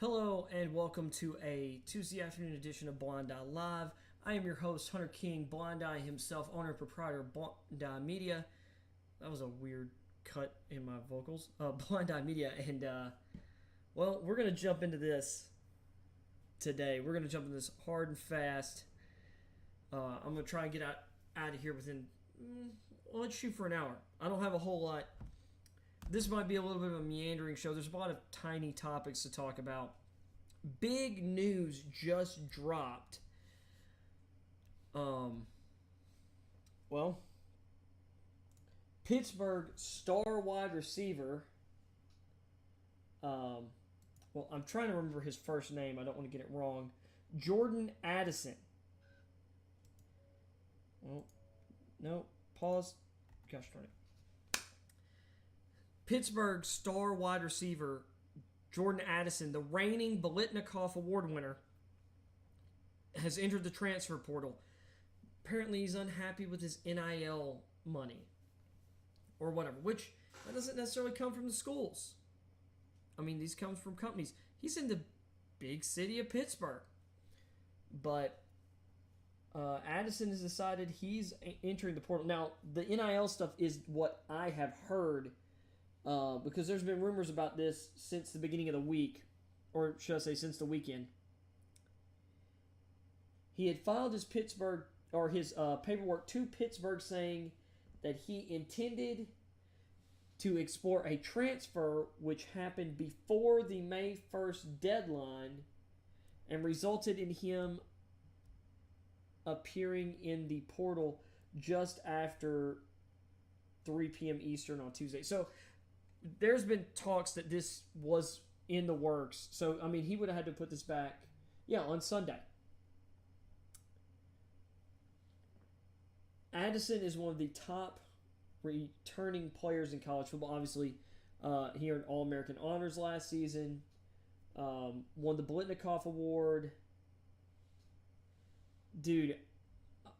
Hello and welcome to a Tuesday afternoon edition of Blind Eye Live. I am your host, Hunter King, Blind Eye himself, owner and proprietor of Blind Eye Media. That was a weird cut in my vocals. Blind Eye Media, and we're going to jump into this today. We're going to jump into this hard and fast. I'm going to try and get out of here within, let's shoot for an hour. I don't have a whole lot. This might be a little bit of a meandering show. There's a lot of tiny topics to talk about. Big news just dropped. Pittsburgh star wide receiver. I'm trying to remember his first name. I don't want to get it wrong. Jordan Addison. Oh, no. Pause. Gosh darn it. Pittsburgh star wide receiver Jordan Addison, the reigning Biletnikoff Award winner, has entered the transfer portal. Apparently he's unhappy with his NIL money or whatever, which that doesn't necessarily come from the schools. I mean, these comes from companies. He's in the big city of Pittsburgh. But Addison has decided he's entering the portal. Now, the NIL stuff is what I have heard, because there's been rumors about this since the beginning of the week, or should I say since the weekend. He had filed his paperwork to Pittsburgh saying that he intended to explore a transfer which happened before the May 1st deadline and resulted in him appearing in the portal just after 3 p.m. Eastern on Tuesday. So there's been talks that this was in the works. So, I mean, he would have had to put this back, on Sunday. Addison is one of the top returning players in college football. Obviously, he earned All-American honors last season. Won the Biletnikoff Award. Dude,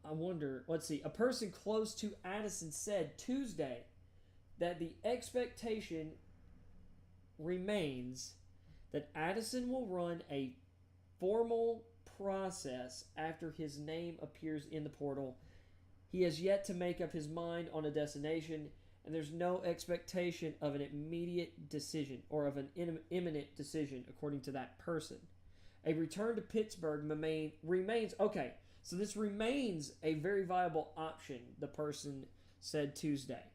I wonder, let's see. A person close to Addison said Tuesday that the expectation remains that Addison will run a formal process after his name appears in the portal. He has yet to make up his mind on a destination, and there's no expectation of an immediate decision or of an imminent decision, according to that person. A return to Pittsburgh remains... Okay, so this remains a very viable option, the person said Tuesday.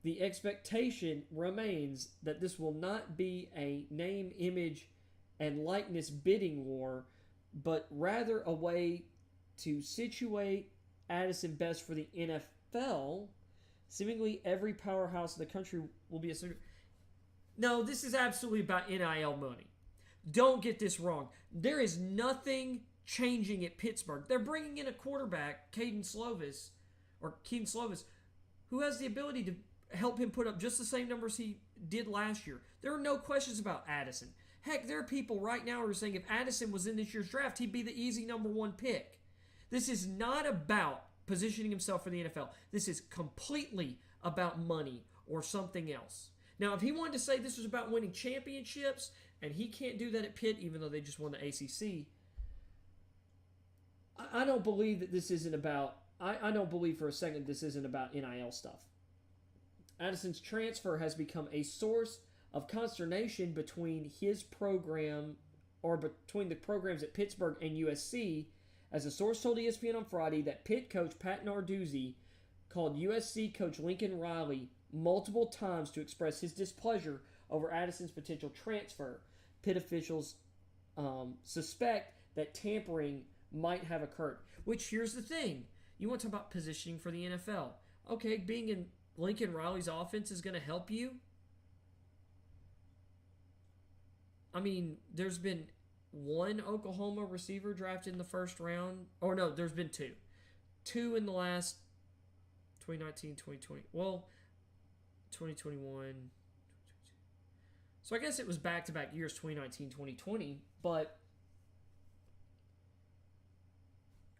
The expectation remains that this will not be a name, image, and likeness bidding war, but rather a way to situate Addison best for the NFL. Seemingly every powerhouse in the country will be a... No, this is absolutely about NIL money. Don't get this wrong. There is nothing changing at Pittsburgh. They're bringing in a quarterback, Keaton Slovis, who has the ability to help him put up just the same numbers he did last year. There are no questions about Addison. Heck, there are people right now who are saying if Addison was in this year's draft, he'd be the easy number one pick. This is not about positioning himself for the NFL. This is completely about money or something else. Now, if he wanted to say this was about winning championships, and he can't do that at Pitt, even though they just won the ACC, I don't believe that this isn't about... I don't believe for a second this isn't about NIL stuff. Addison's transfer has become a source of consternation between his program, or between the programs at Pittsburgh and USC, as a source told ESPN on Friday that Pitt coach Pat Narduzzi called USC coach Lincoln Riley multiple times to express his displeasure over Addison's potential transfer. Pitt officials suspect that tampering might have occurred. Which, here's the thing. You want to talk about positioning for the NFL. Okay, being in Lincoln Riley's offense is going to help you. I mean, there's been one Oklahoma receiver drafted in the first round. Or no, there's been two. Two in the last 2019, 2020. Well, 2021. So I guess it was back-to-back years, 2019, 2020. But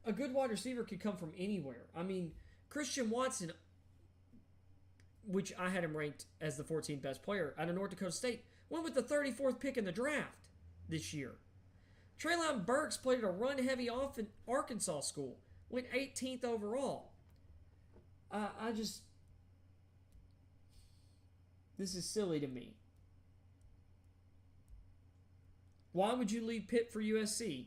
a good wide receiver could come from anywhere. I mean, Christian Watson, which I had him ranked as the 14th best player out of North Dakota State, went with the 34th pick in the draft this year. Treylon Burks played at a run-heavy Arkansas school, went 18th overall. This is silly to me. Why would you leave Pitt for USC?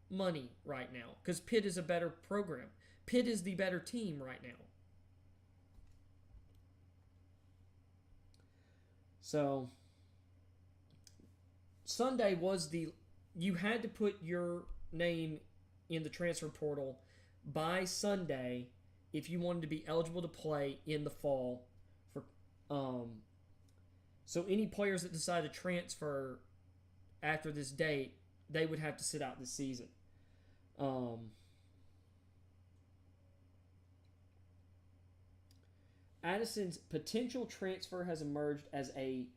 Money right now, because Pitt is a better program. Pitt is the better team right now. So, Sunday was you had to put your name in the transfer portal by Sunday if you wanted to be eligible to play in the fall. So any players that decide to transfer after this date, they would have to sit out this season. Addison's potential transfer has emerged as a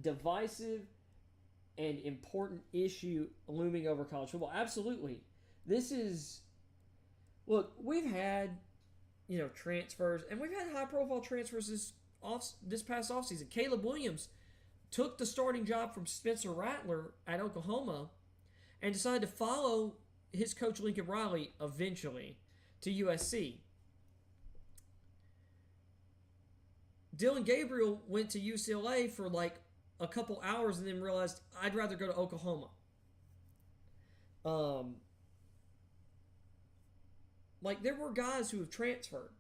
divisive and important issue looming over college football. Absolutely. Look, we've had, transfers, and we've had high-profile transfers this past offseason. Caleb Williams took the starting job from Spencer Rattler at Oklahoma and decided to follow his coach Lincoln Riley eventually to USC. Dylan Gabriel went to UCLA for like a couple hours and then realized I'd rather go to Oklahoma. There were guys who have transferred.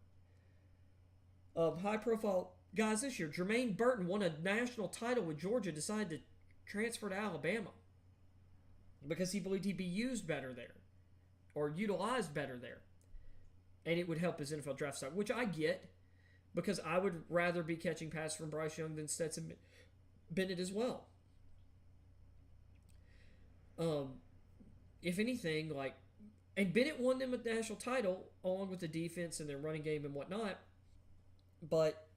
High-profile guys this year. Jermaine Burton won a national title with Georgia, decided to transfer to Alabama because he believed he'd be used better there or utilized better there. And it would help his NFL draft stock, which I get because I would rather be catching passes from Bryce Young than Stetson Bennett as well. If anything, and Bennett won them a national title along with the defense and their running game and whatnot, but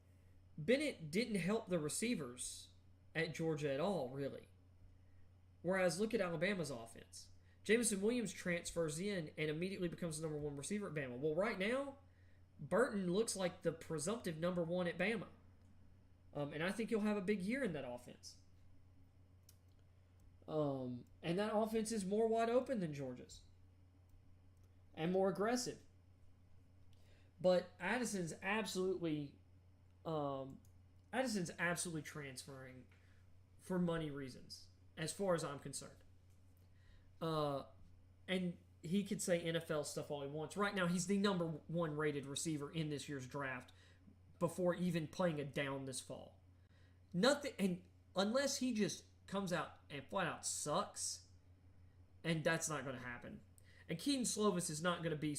Bennett didn't help the receivers at Georgia at all, really. Whereas, look at Alabama's offense. Jameson Williams transfers in and immediately becomes the number one receiver at Bama. Well, right now, Burton looks like the presumptive number one at Bama. And I think he'll have a big year in that offense. And that offense is more wide open than Georgia's. And more aggressive. But Addison's absolutely transferring for money reasons, as far as I'm concerned. And he could say NFL stuff all he wants. Right now, he's the number one rated receiver in this year's draft before even playing a down this fall. Nothing, and unless he just comes out and flat out sucks, and that's not going to happen. And Keaton Slovis is not going to be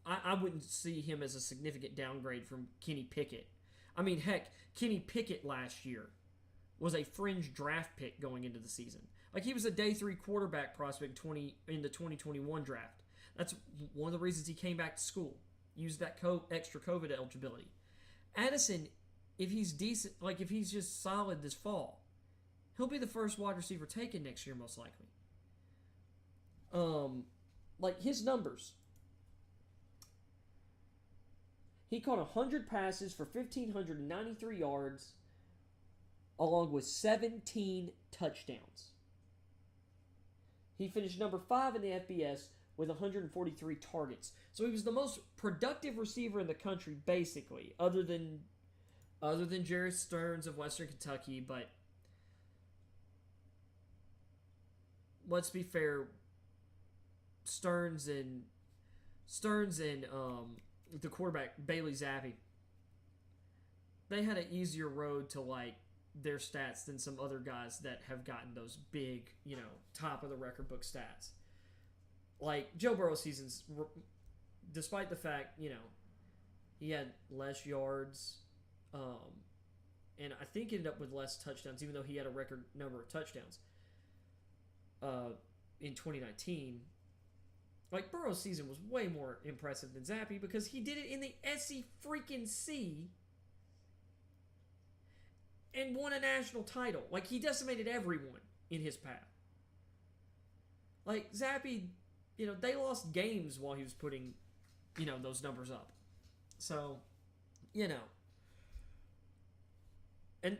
I wouldn't see him as a significant downgrade from Kenny Pickett. I mean, heck, Kenny Pickett last year was a fringe draft pick going into the season. He was a day 3 quarterback prospect in the 2021 draft. That's one of the reasons he came back to school. Used that extra COVID eligibility. Addison, if he's decent, if he's just solid this fall, he'll be the first wide receiver taken next year, most likely. His numbers. He caught 100 passes for 1,593 yards, along with 17 touchdowns. He finished number 5 in the FBS with 143 targets. So he was the most productive receiver in the country, basically, other than Jerry Stearns of Western Kentucky. But let's be fair, Stearns and the quarterback Bailey Zappi, they had an easier road to their stats than some other guys that have gotten those big, top of the record book stats. Joe Burrow's seasons, despite the fact, he had less yards, and I think ended up with less touchdowns, even though he had a record number of touchdowns in 2019. Burrow's season was way more impressive than Zappi because he did it in the SEC and won a national title. He decimated everyone in his path. Zappi, they lost games while he was putting, those numbers up. So, and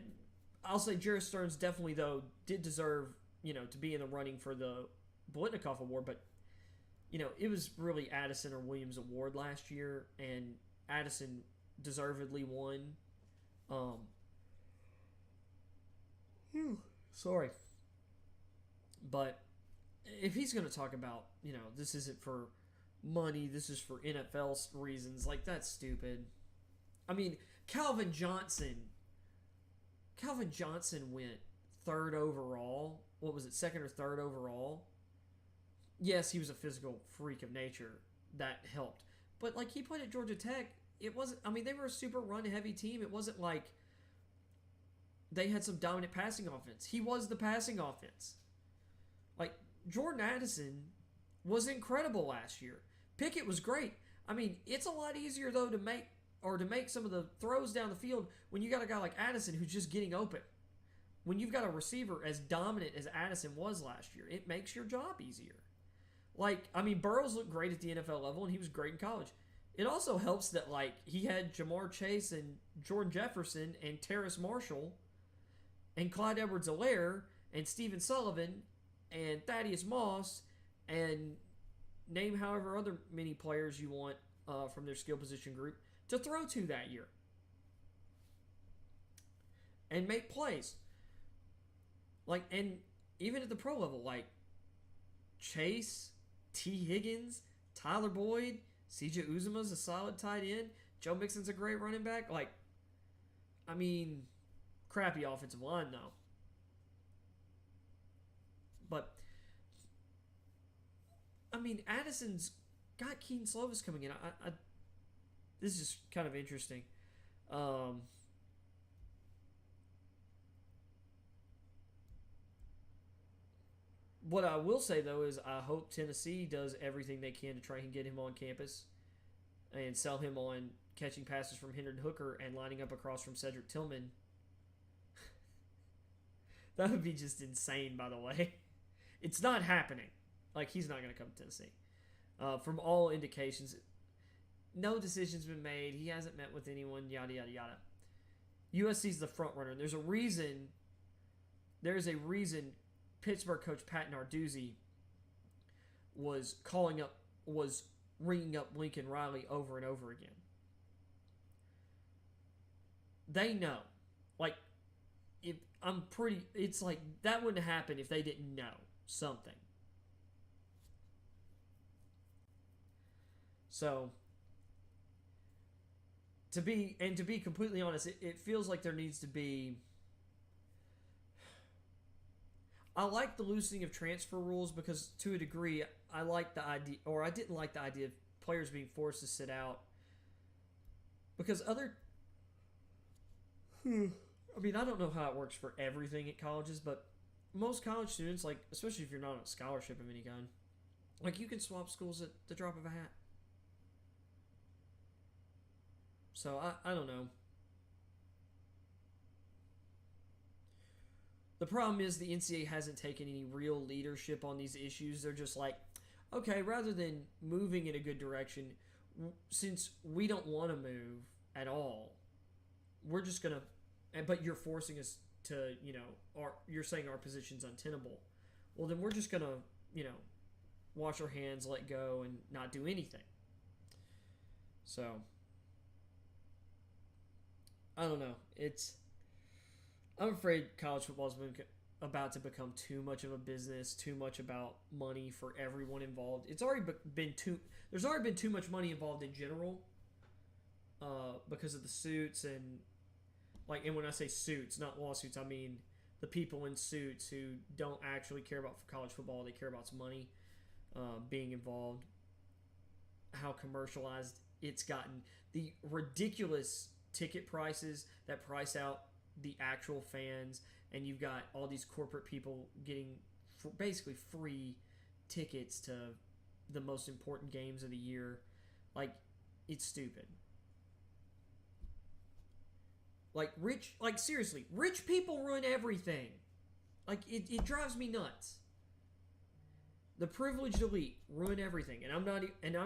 I'll say Jerry Stearns definitely, though, did deserve, to be in the running for the Blitnikoff Award, but, it was really Addison or Williams' award last year, and Addison deservedly won. Sorry. But if he's going to talk about, this isn't for money, this is for NFL reasons, like, that's stupid. I mean, Calvin Johnson went third overall. What was it, second or third overall? Yes, he was a physical freak of nature. That helped. But, like, he played at Georgia Tech. It wasn't, I mean, they were a super run-heavy team. It wasn't like they had some dominant passing offense. He was the passing offense. Like, Jordan Addison was incredible last year. Pickett was great. I mean, it's a lot easier, though, to make some of the throws down the field when you got a guy like Addison who's just getting open. When you've got a receiver as dominant as Addison was last year, it makes your job easier. Like, I mean, Burrows looked great at the NFL level, and he was great in college. It also helps that, like, he had Jamar Chase and Jordan Jefferson and Terrace Marshall and Clyde Edwards-Helaire and Stephen Sullivan and Thaddeus Moss and name however other many players you want from their skill position group to throw to that year and make plays. Like, and even at the pro level, like Chase, T. Higgins, Tyler Boyd, CJ Uzomah's a solid tight end. Joe Mixon's a great running back. Like, I mean, crappy offensive line, though. But, I mean, Addison's got Keaton Slovis coming in. This is just kind of interesting. What I will say, though, is I hope Tennessee does everything they can to try and get him on campus and sell him on catching passes from Hendon Hooker and lining up across from Cedric Tillman. That would be just insane, by the way. It's not happening. Like, he's not going to come to Tennessee. From all indications, no decision's been made. He hasn't met with anyone, yada, yada, yada. USC's the front runner. There's a reason Pittsburgh coach Pat Narduzzi was ringing up Lincoln Riley over and over again. They know. Like, it's like that wouldn't happen if they didn't know something. So, to be completely honest, it feels like there needs to be. I like the loosening of transfer rules because, to a degree, I like the idea, or I didn't like the idea of players being forced to sit out. Because I don't know how it works for everything at colleges, but most college students, like, especially if you're not on a scholarship of any kind, like, you can swap schools at the drop of a hat. So, I don't know. The problem is the NCAA hasn't taken any real leadership on these issues. They're just like, okay, rather than moving in a good direction, since we don't want to move at all, we're just going to, but you're forcing us to, you're saying our position's untenable. Well, then we're just going to, wash our hands, let go, and not do anything. So, I don't know. I'm afraid college football is about to become too much of a business, too much about money for everyone involved. There's already been too much money involved in general, because of the suits and when I say suits, not lawsuits, I mean the people in suits who don't actually care about college football. They care about some money being involved. How commercialized it's gotten. The ridiculous ticket prices that price out the actual fans, and you've got all these corporate people getting basically free tickets to the most important games of the year. Like, it's stupid. Seriously, rich people ruin everything. Like, it drives me nuts. The privileged elite ruin everything, and I'm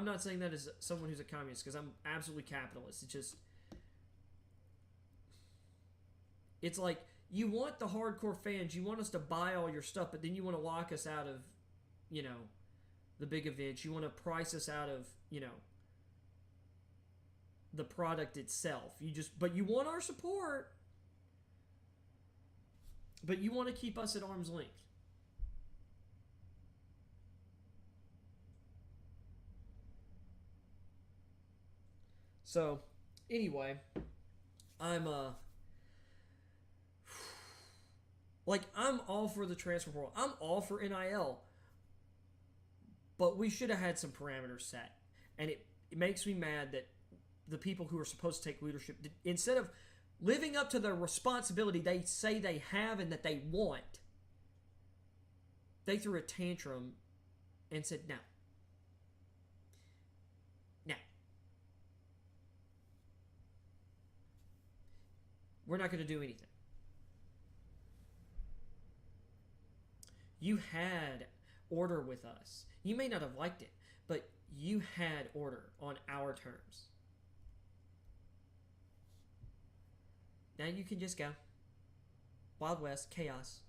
not saying that as someone who's a communist, because I'm absolutely capitalist. It's like you want the hardcore fans, you want us to buy all your stuff, but then you want to lock us out of, you know, the big events. You want to price us out of, you know, the product itself. But you want our support, but you want to keep us at arm's length. So, anyway, I'm all for the transfer portal. I'm all for NIL. But we should have had some parameters set. And it makes me mad that the people who are supposed to take leadership, instead of living up to the responsibility they say they have and that they want, they threw a tantrum and said, no. No. We're not going to do anything. You had order with us. You may not have liked it, but you had order on our terms. Now you can just go. Wild West, chaos.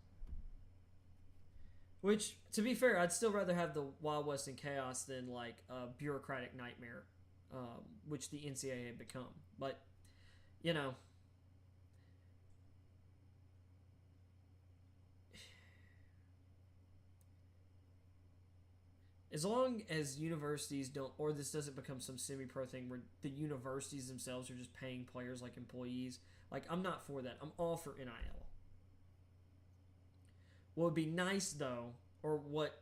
Which, to be fair, I'd still rather have the Wild West and chaos than like a bureaucratic nightmare, which the NCAA had become. But, you know, as long as universities don't, or this doesn't become some semi-pro thing where the universities themselves are just paying players like employees, like, I'm not for that. I'm all for NIL. What would be nice, though, or what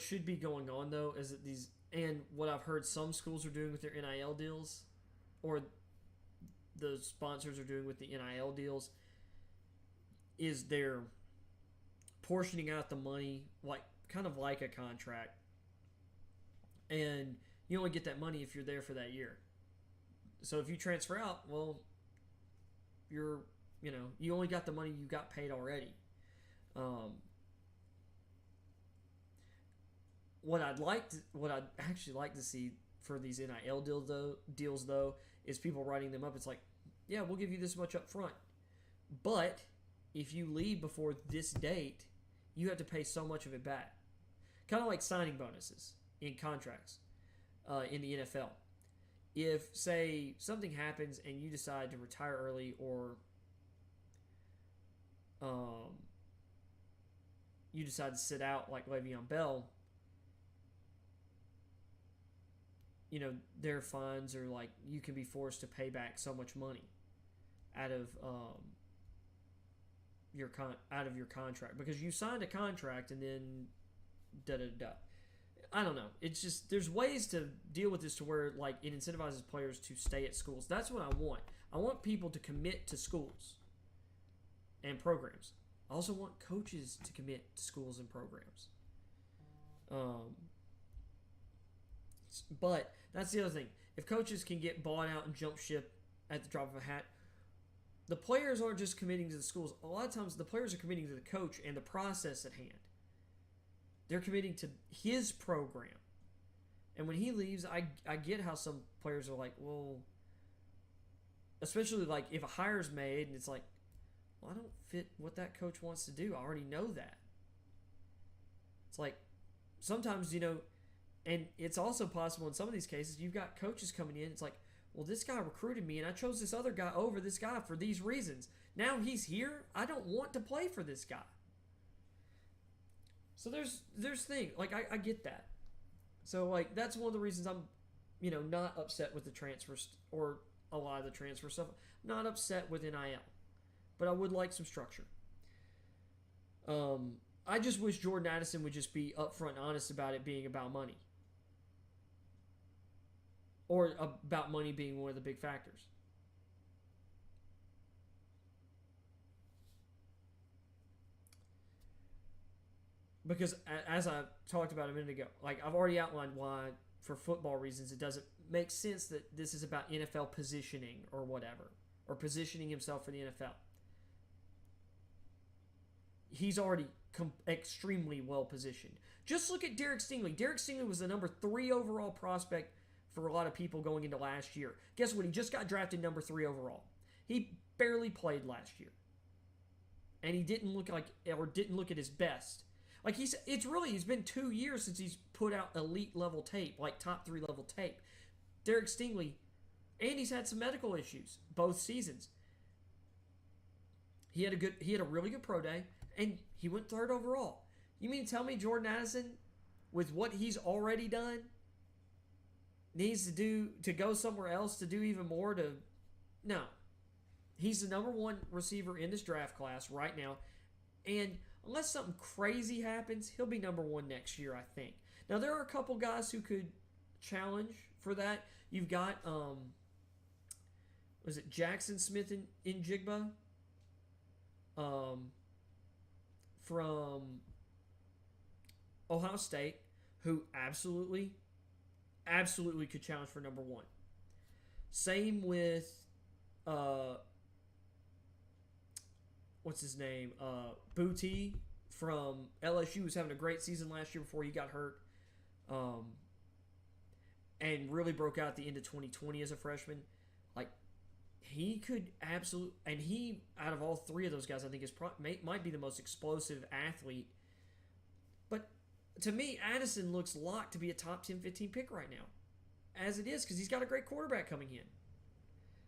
should be going on, though, is that these, and what I've heard some schools are doing with their NIL deals, or the sponsors are doing with the NIL deals, is they're portioning out the money, like, kind of like a contract, and you only get that money if you're there for that year. So if you transfer out, well, you only got the money you got paid already. What I'd actually like to see for these NIL deals though is people writing them up. It's like, yeah, we'll give you this much up front, but if you leave before this date, you have to pay so much of it back. Kind of like signing bonuses in contracts in the NFL. If, say, something happens and you decide to retire early, or you decide to sit out like Le'Veon Bell, you know, their fines are like, you can be forced to pay back so much money out of your contract because you signed a contract and then da-da-da. I don't know. It's just, there's ways to deal with this to where, like, it incentivizes players to stay at schools. That's what I want. I want people to commit to schools and programs. I also want coaches to commit to schools and programs. But that's the other thing. If coaches can get bought out and jump ship at the drop of a hat, the players aren't just committing to the schools. A lot of times the players are committing to the coach and the process at hand. They're committing to his program. And when he leaves, I get how some players are like, well, especially like if a hire's made and it's like, well, I don't fit what that coach wants to do. I already know that. It's like, sometimes, you know, and it's also possible in some of these cases, you've got coaches coming in. It's like, well, this guy recruited me and I chose this other guy over this guy for these reasons. Now he's here. I don't want to play for this guy. So there's things, like, I get that. So, like, that's one of the reasons I'm, you know, not upset with the transfers or a lot of the transfer stuff. I'm not upset with NIL. But I would like some structure. I just wish Jordan Addison would just be upfront and honest about it being about money. Or about money being one of the big factors. Because as I talked about a minute ago, like, I've already outlined why, for football reasons, it doesn't make sense that this is about NFL positioning or whatever. Or positioning himself for the NFL. He's already extremely well positioned. Just look at Derek Stingley. Derek Stingley was the number 3 overall prospect for a lot of people going into last year. Guess what? He just got drafted number 3 overall. He barely played last year. And he didn't look at his best. Like he's been 2 years since he's put out elite level tape, like top 3 level tape. Derek Stingley, and he's had some medical issues both seasons. He had a really good pro day, and he went 3rd overall. You mean to tell me Jordan Addison, with what he's already done, needs to go somewhere else to do even more? No. He's the number 1 receiver in this draft class right now, and unless something crazy happens, he'll be number 1 next year, I think. Now, there are a couple guys who could challenge for that. You've got, was it Jackson Smith in Jigba? From Ohio State, who absolutely could challenge for number 1. Same with, what's his name? Booty from LSU was having a great season last year before he got hurt. And really broke out at the end of 2020 as a freshman. Like, he could absolutely... And he, out of all 3 of those guys, I think might be the most explosive athlete. But to me, Addison looks locked to be a top 10, 15 pick right now. As it is, because he's got a great quarterback coming in.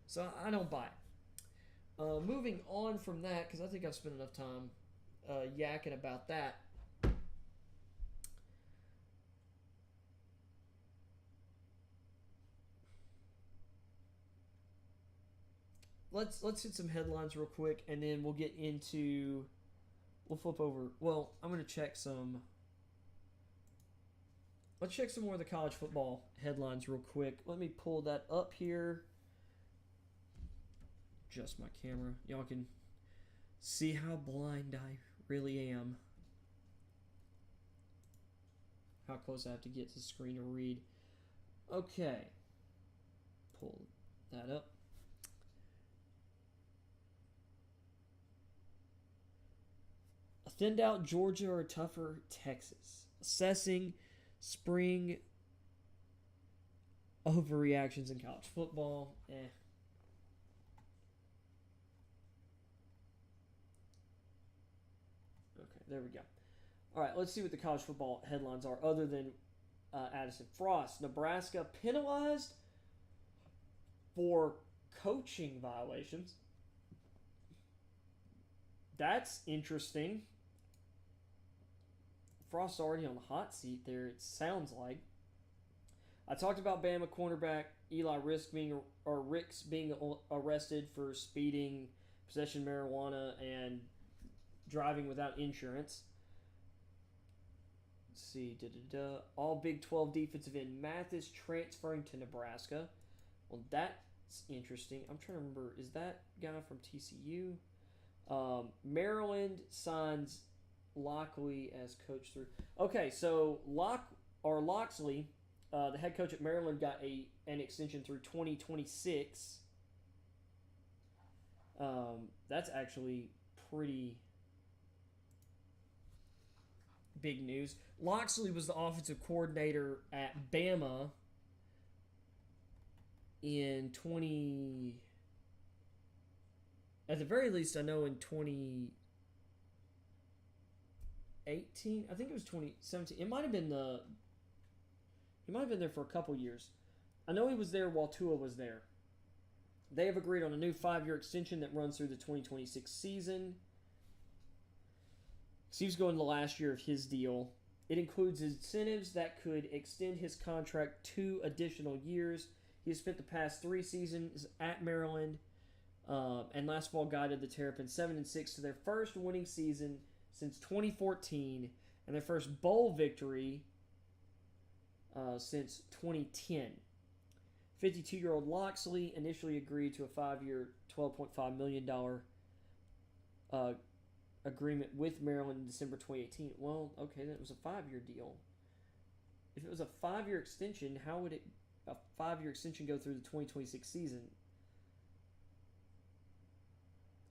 So I don't buy it. Moving on from that, because I think I've spent enough time yakking about that. Let's hit some headlines real quick, and then we'll get into... We'll flip over... Well, I'm going to check some... Let's check some more of the college football headlines real quick. Let me pull that up here. Adjust my camera. Y'all can see how blind I really am. How close I have to get to the screen to read. Okay. Pull that up. A thinned out Georgia or tougher Texas. Assessing spring overreactions in college football. Okay, there we go. All right, let's see what the college football headlines are other than Addison. Frost, Nebraska penalized for coaching violations. That's interesting. Frost's already on the hot seat there, it sounds like. I talked about Bama cornerback Eli Ricks being arrested for speeding, possession of marijuana, and driving without insurance. Let's see. All Big 12 defensive end Mathis transferring to Nebraska. Well, that's interesting. I'm trying to remember. Is that guy from TCU? Maryland signs Locksley as coach through. Okay, so Locksley, the head coach at Maryland, got an extension through 2026. That's actually pretty big news. Locksley was the offensive coordinator at Bama in at the very least, I know in 2018. I think it was 2017. He might have been there for a couple years. I know he was there while Tua was there. They have agreed on a new 5-year extension that runs through the 2026 season. Steve's going to the last year of his deal. It includes incentives that could extend his contract 2 additional years. He has spent the past 3 seasons at Maryland, and last fall guided the Terrapins 7-6 to their first winning season since 2014 and their first bowl victory since 2010. 52-year-old Locksley initially agreed to a 5-year, $12.5 million agreement with Maryland in December 2018. Well, okay, that was a 5-year deal. If it was a 5-year extension, how would a 5-year extension go through the 2026 season?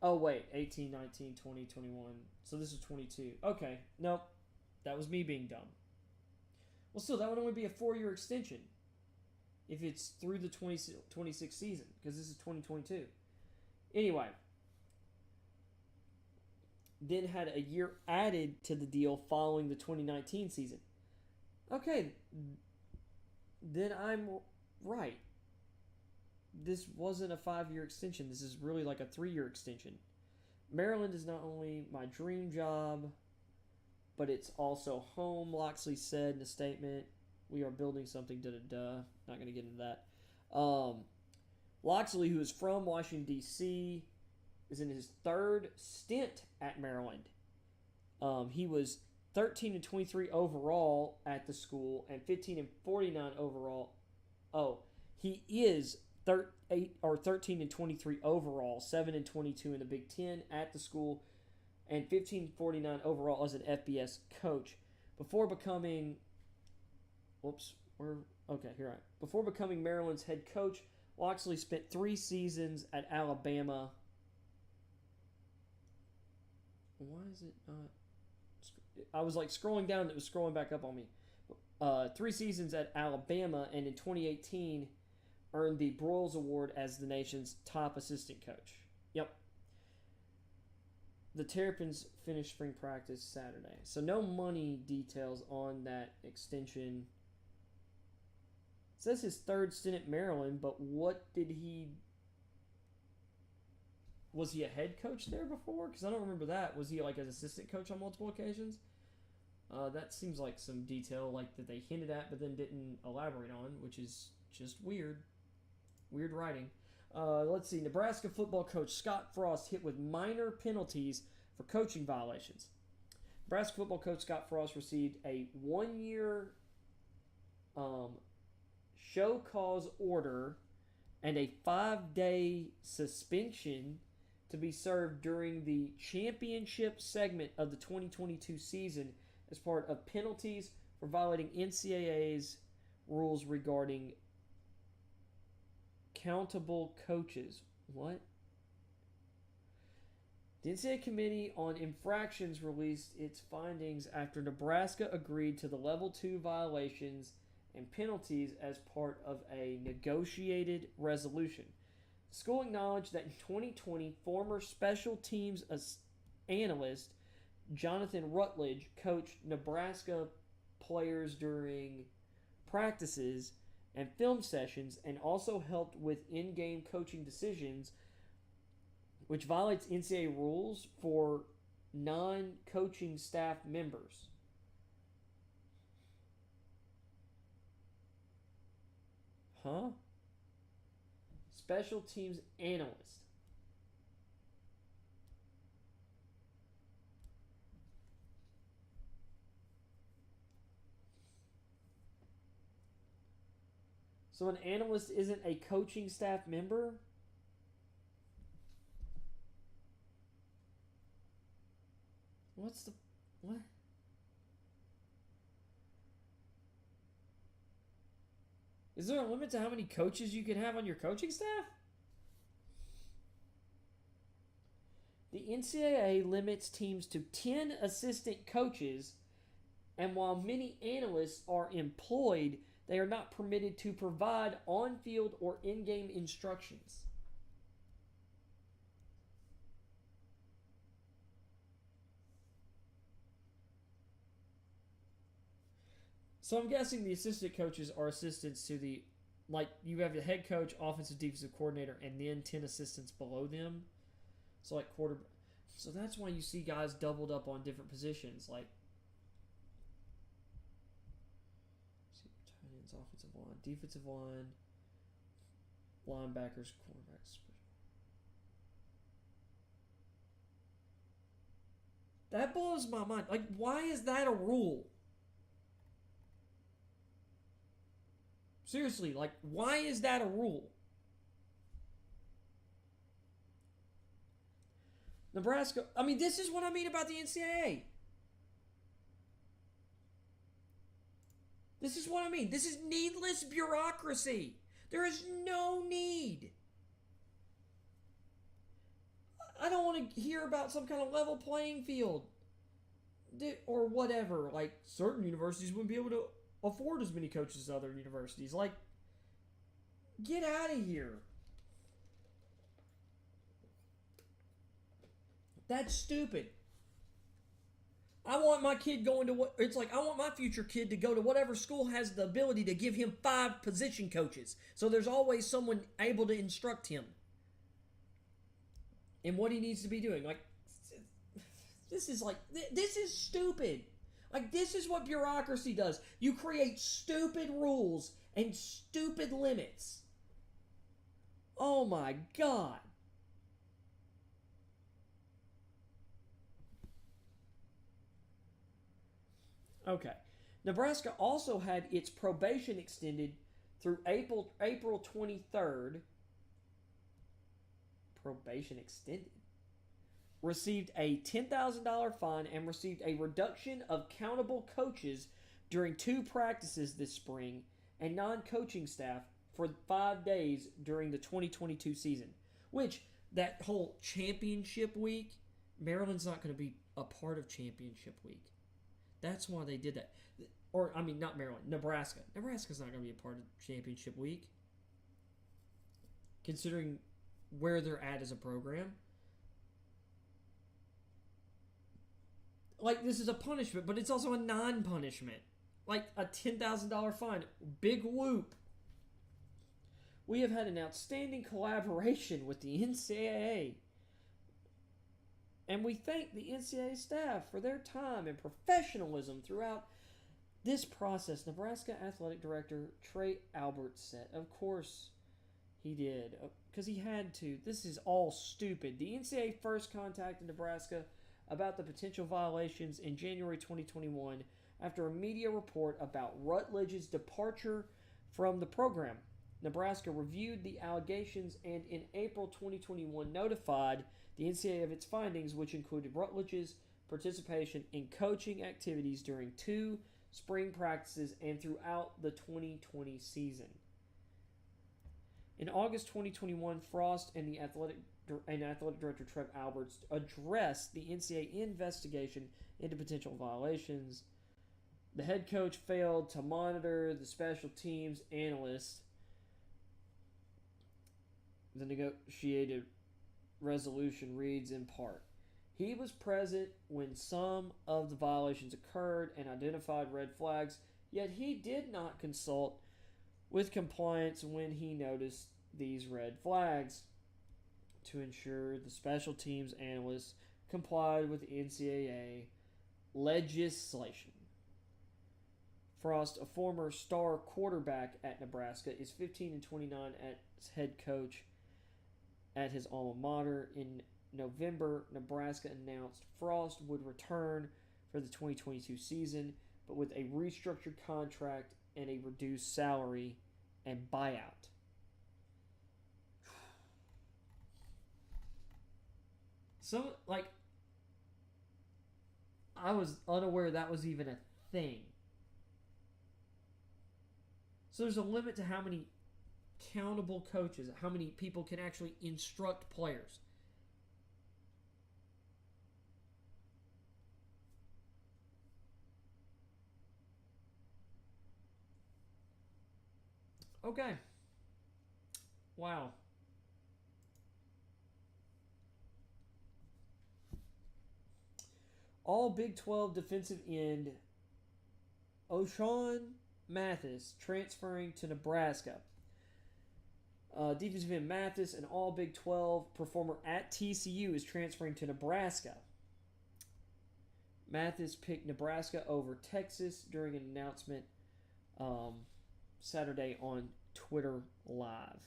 Oh, wait, 18, 19, 20, 21. So this is 22. Okay, nope. That was me being dumb. Well, still, that would only be a 4-year extension if it's through the 2026 season, because this is 2022. Anyway, then had a year added to the deal following the 2019 season. Okay, then I'm right. This wasn't a 5-year extension. This is really like a 3-year extension. Maryland is not only my dream job, but it's also home, Loxley said in a statement. We are building something, da-da-da. Not going to get into that. Loxley, who is from Washington, D.C., is in his 3rd stint at Maryland. He was 13-23 overall at the school and 15-49 overall. Oh, he is 13-23 overall, 7-22 in the Big Ten at the school, and 15-49 overall as an FBS coach. Before becoming, Before becoming Maryland's head coach, Loxley spent 3 seasons at Alabama. Why is it not? I was like scrolling down, and it was scrolling back up on me. 3 seasons at Alabama, and in 2018 earned the Broyles Award as the nation's top assistant coach. Yep. The Terrapins finished spring practice Saturday. So no money details on that extension. It says his 3rd stint at Maryland, but what did he... Was he a head coach there before? Because I don't remember that. Was he like an assistant coach on multiple occasions? That seems like some detail like that they hinted at but then didn't elaborate on, which is just weird. Weird writing. Let's see. Nebraska football coach Scott Frost hit with minor penalties for coaching violations. Nebraska football coach Scott Frost received a 1-year show cause order and a 5-day suspension to be served during the championship segment of the 2022 season as part of penalties for violating NCAA's rules regarding countable coaches. What? The NCAA Committee on Infractions released its findings after Nebraska agreed to the Level 2 violations and penalties as part of a negotiated resolution. The school acknowledged that in 2020, former special teams analyst Jonathan Rutledge coached Nebraska players during practices and film sessions and also helped with in-game coaching decisions, which violates NCAA rules for non-coaching staff members. Huh? Special teams analyst. So an analyst isn't a coaching staff member? What? Is there a limit to how many coaches you can have on your coaching staff? The NCAA limits teams to 10 assistant coaches, and while many analysts are employed, they are not permitted to provide on-field or in-game instructions. So I'm guessing the assistant coaches are assistants to the, like, you have the head coach, offensive, defensive coordinator, and then 10 assistants below them. So like quarterback. So that's why you see guys doubled up on different positions, like tight ends, offensive line, defensive line, linebackers, cornerbacks. That blows my mind. Like, why is that a rule? Seriously, like, why is that a rule? Nebraska, I mean, this is what I mean about the NCAA. This is what I mean. This is needless bureaucracy. There is no need. I don't want to hear about some kind of level playing field or whatever. Like, certain universities wouldn't be able to afford as many coaches as other universities. Like, get out of here. That's stupid. I want my kid going to what it's like. I want my future kid to go to whatever school has the ability to give him 5 position coaches. So there's always someone able to instruct him in what he needs to be doing. Like, this is stupid. Like, this is what bureaucracy does. You create stupid rules and stupid limits. Oh my God. Okay. Nebraska also had its probation extended through April 23rd. Probation extended. Received a $10,000 fine and received a reduction of countable coaches during 2 practices this spring and non-coaching staff for 5 days during the 2022 season. Which, that whole championship week, Maryland's not going to be a part of championship week. That's why they did that. Or, I mean, not Maryland, Nebraska. Nebraska's not going to be a part of championship week. Considering where they're at as a program. Like, this is a punishment, but it's also a non-punishment. Like, a $10,000 fine. Big whoop. We have had an outstanding collaboration with the NCAA. And we thank the NCAA staff for their time and professionalism throughout this process. Nebraska Athletic Director Trey Albert said. Of course he did. Because he had to. This is all stupid. The NCAA first contacted Nebraska about the potential violations in January 2021 after a media report about Rutledge's departure from the program. Nebraska reviewed the allegations and in April 2021 notified the NCAA of its findings, which included Rutledge's participation in coaching activities during 2 spring practices and throughout the 2020 season. In August 2021, Frost and the athletic director Trev Alberts addressed the NCAA investigation into potential violations. The head coach failed to monitor the special teams analyst. The negotiated resolution reads in part, he was present when some of the violations occurred and identified red flags, yet he did not consult with compliance when he noticed these red flags to ensure the special teams analysts complied with NCAA legislation. Frost, a former star quarterback at Nebraska, is 15-29 as head coach at his alma mater. In November, Nebraska announced Frost would return for the 2022 season, but with a restructured contract and a reduced salary and buyout. So, like, I was unaware that was even a thing. So there's a limit to how many countable coaches, how many people can actually instruct players. Okay. Wow. All Big 12 defensive end O'Shawn Mathis transferring to Nebraska. Defensive end Mathis, an all Big 12 performer at TCU, is transferring to Nebraska. Mathis picked Nebraska over Texas during an announcement Saturday on Twitter Live.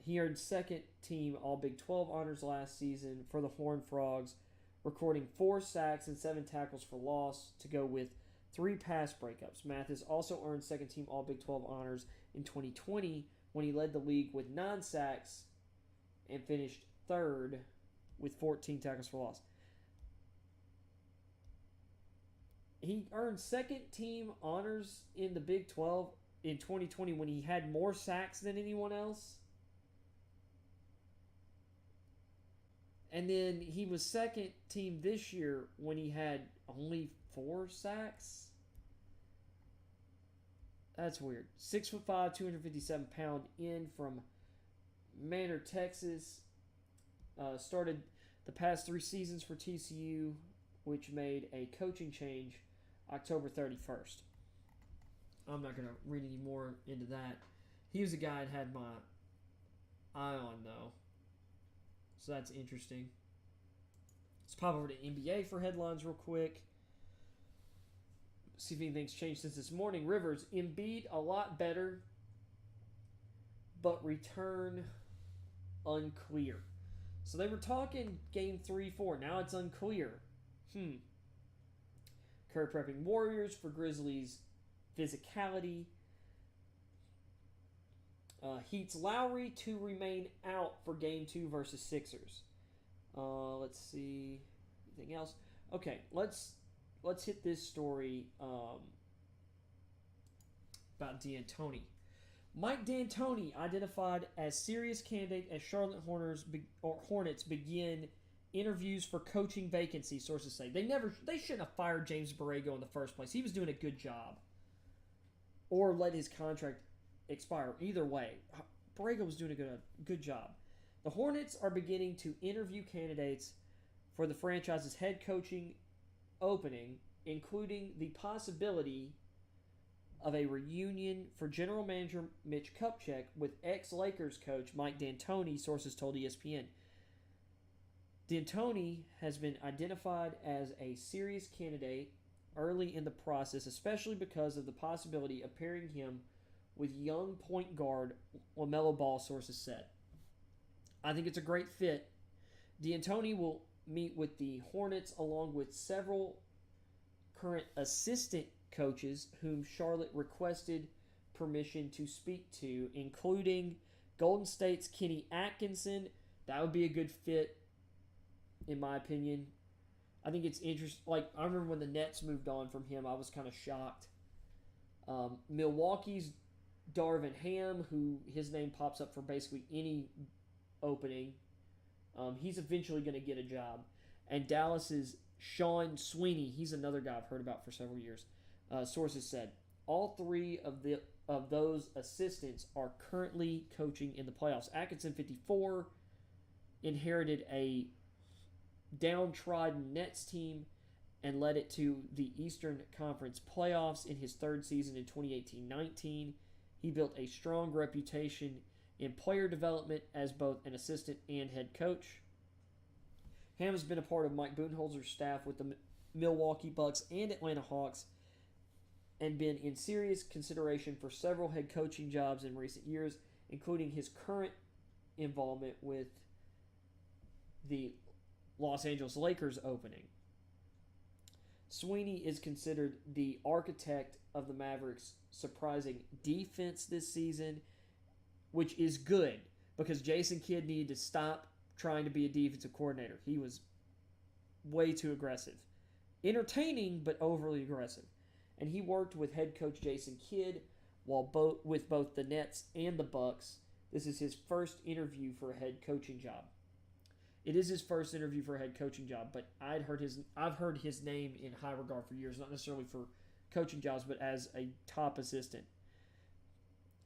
He earned second team All Big 12 honors last season for the Horned Frogs, recording 4 sacks and 7 tackles for loss to go with 3 pass breakups. Mathis also earned second team All Big 12 honors in 2020 when he led the league with 9 sacks and finished third with 14 tackles for loss. He earned second team honors in the Big 12 in 2020 when he had more sacks than anyone else. And then he was second team this year when he had only 4 sacks. That's weird. 6'5", 257-pound in from Manor, Texas. started the past 3 seasons for TCU, which made a coaching change October 31st. I'm not going to read any more into that. He was a guy I had my eye on, though. So that's interesting. Let's pop over to NBA for headlines real quick. See if anything's changed since this morning. Rivers, Embiid a lot better, but return unclear. So they were talking game 3-4. Now it's unclear. Curry prepping Warriors for Grizzlies physicality. Heat's Lowry to remain out for game 2 versus Sixers. Let's see. Anything else? Okay, let's hit this story about D'Antoni. Mike D'Antoni identified as serious candidate as Charlotte Hornets begin interviews for coaching vacancy. Sources say they shouldn't have fired James Borrego in the first place. He was doing a good job, or let his contract expire. Either way, Borrego was doing a good job. The Hornets are beginning to interview candidates for the franchise's head coaching opening, including the possibility of a reunion for general manager Mitch Kupchak with ex-Lakers coach Mike D'Antoni, sources told ESPN. D'Antoni has been identified as a serious candidate early in the process, especially because of the possibility of pairing him with young point guard LaMelo Ball, sources said. I think it's a great fit. D'Antoni will meet with the Hornets along with several current assistant coaches whom Charlotte requested permission to speak to, including Golden State's Kenny Atkinson. That would be a good fit, in my opinion. I think it's interesting. Like, I remember when the Nets moved on from him, I was kind of shocked. Milwaukee's Darvin Ham, who his name pops up for basically any opening. He's eventually going to get a job. And Dallas's Sean Sweeney, he's another guy I've heard about for several years. Sources said all 3 of those assistants are currently coaching in the playoffs. Atkinson, 54, inherited a downtrodden Nets team and led it to the Eastern Conference playoffs in his 3rd season in 2018-19. He built a strong reputation in player development as both an assistant and head coach. Ham has been a part of Mike Budenholzer's staff with the Milwaukee Bucks and Atlanta Hawks and been in serious consideration for several head coaching jobs in recent years, including his current involvement with the Los Angeles Lakers opening. Sweeney is considered the architect of the Mavericks' surprising defense this season, which is good because Jason Kidd needed to stop trying to be a defensive coordinator. He was way too aggressive. Entertaining, but overly aggressive. And he worked with head coach Jason Kidd with both the Nets and the Bucks. This is his first interview for a head coaching job. It is his first interview for a head coaching job, but I've heard his name in high regard for years, not necessarily for coaching jobs, but as a top assistant.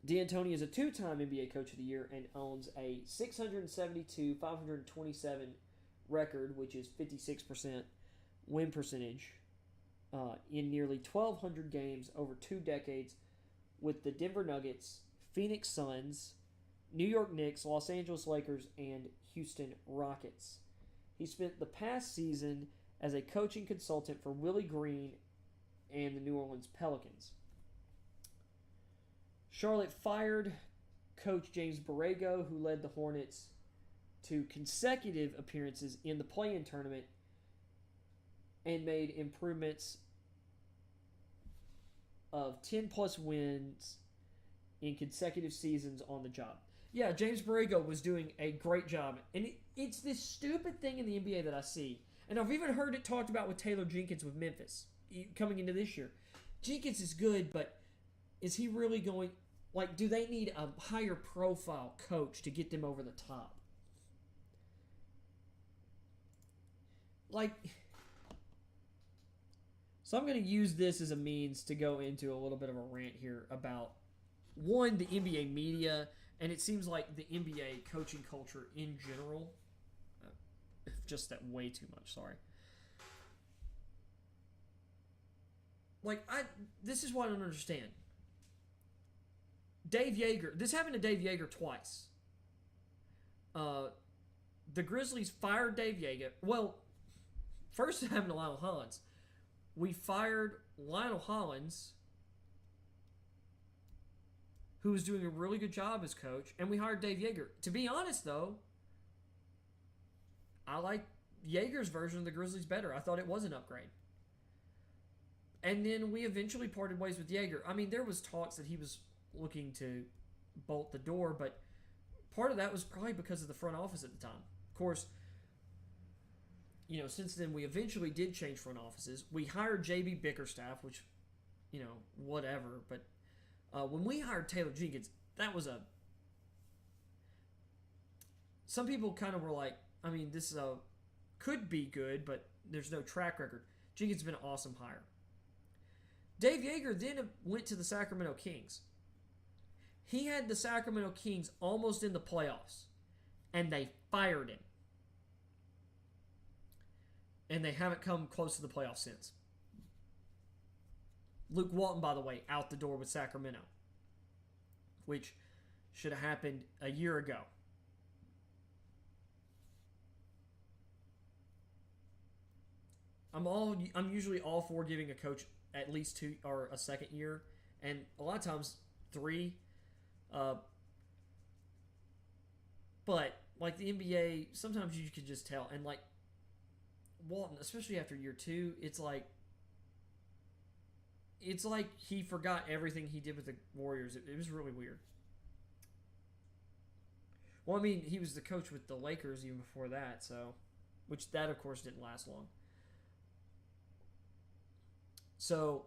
D'Antoni is a 2-time NBA Coach of the Year and owns a 672-527 record, which is 56% win percentage in nearly 1,200 games over 2 decades with the Denver Nuggets, Phoenix Suns, New York Knicks, Los Angeles Lakers, and Houston Rockets. He spent the past season as a coaching consultant for Willie Green and the New Orleans Pelicans. Charlotte fired coach James Borrego, who led the Hornets to consecutive appearances in the play-in tournament and made improvements of 10-plus wins in consecutive seasons on the job. Yeah, James Borrego was doing a great job. And it's this stupid thing in the NBA that I see. And I've even heard it talked about with Taylor Jenkins with Memphis coming into this year. Jenkins is good, but is he really going... Like, do they need a higher profile coach to get them over the top? Like... So I'm going to use this as a means to go into a little bit of a rant here about, one, the NBA media, and it seems like the NBA coaching culture in general. just that way too much. Sorry. Like, this is what I don't understand. Dave Yeager. This happened to Dave Yeager twice. The Grizzlies fired Dave Yeager. Well, first it happened to Lionel Hollins. We fired Lionel Hollins, who was doing a really good job as coach, and we hired Dave Yeager. To be honest, though, I like Yeager's version of the Grizzlies better. I thought it was an upgrade. And then we eventually parted ways with Yeager. I mean, there was talks that he was looking to bolt the door, but part of that was probably because of the front office at the time. Of course, since then we eventually did change front offices. We hired J.B. Bickerstaff, which, whatever. But when we hired Taylor Jenkins, that was some people kind of were like, I mean, this could be good, but there's no track record. Jenkins has been an awesome hire. Dave Yeager then went to the Sacramento Kings. He had the Sacramento Kings almost in the playoffs, and they fired him. And they haven't come close to the playoffs since. Luke Walton, by the way, out the door with Sacramento, which should have happened a year ago. I'm usually all for giving a coach at least 2 or a second year, and a lot of times 3. But like the NBA, sometimes you can just tell, and like Walton, especially after year 2, it's like he forgot everything he did with the Warriors. It was really weird. Well, I mean, he was the coach with the Lakers even before that, so which that of course didn't last long. So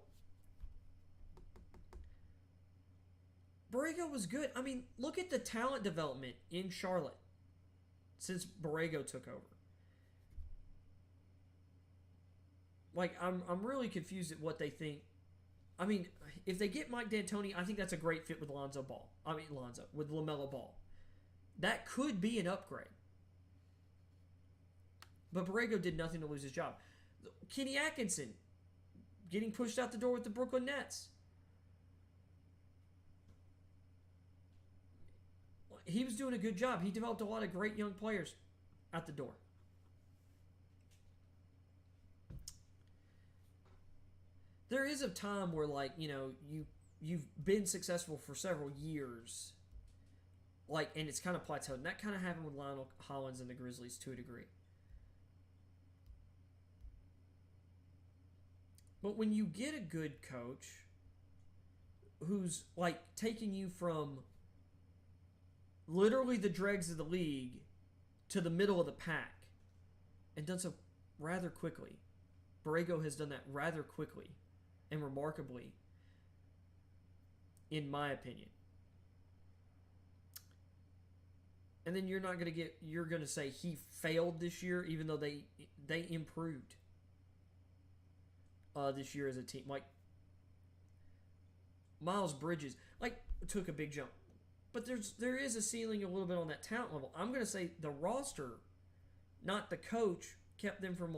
Borrego was good. I mean, look at the talent development in Charlotte since Borrego took over. Like, I'm really confused at what they think. I mean, if they get Mike D'Antoni, I think that's a great fit with with LaMelo Ball. That could be an upgrade. But Borrego did nothing to lose his job. Kenny Atkinson getting pushed out the door with the Brooklyn Nets. He was doing a good job. He developed a lot of great young players out the door. There is a time where, like, you've been successful for several years, like, and it's kind of plateaued. And that kind of happened with Lionel Hollins and the Grizzlies to a degree. But when you get a good coach who's, like, taking you from literally the dregs of the league to the middle of the pack and done so rather quickly. Borrego has done that rather quickly and remarkably, in my opinion. And then you're going to say he failed this year, even though they improved this year as a team. Like, Miles Bridges, like, took a big jump. But there is a ceiling a little bit on that talent level. I'm going to say the roster, not the coach, kept them from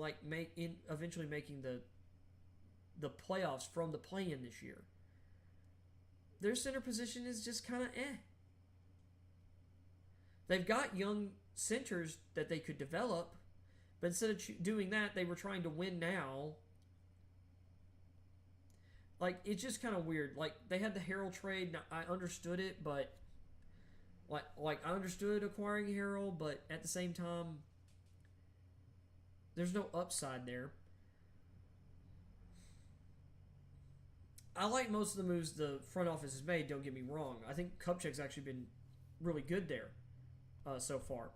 eventually making the playoffs from the play-in this year. Their center position is just kind of eh. They've got young centers that they could develop, but instead of doing that, they were trying to win now. Like, it's just kind of weird. Like, they had the Harrell trade. Now, I understood it, but like I understood acquiring Harrell, but at the same time, there's no upside there. I like most of the moves the front office has made, don't get me wrong. I think Kupchak's actually been really good there so far.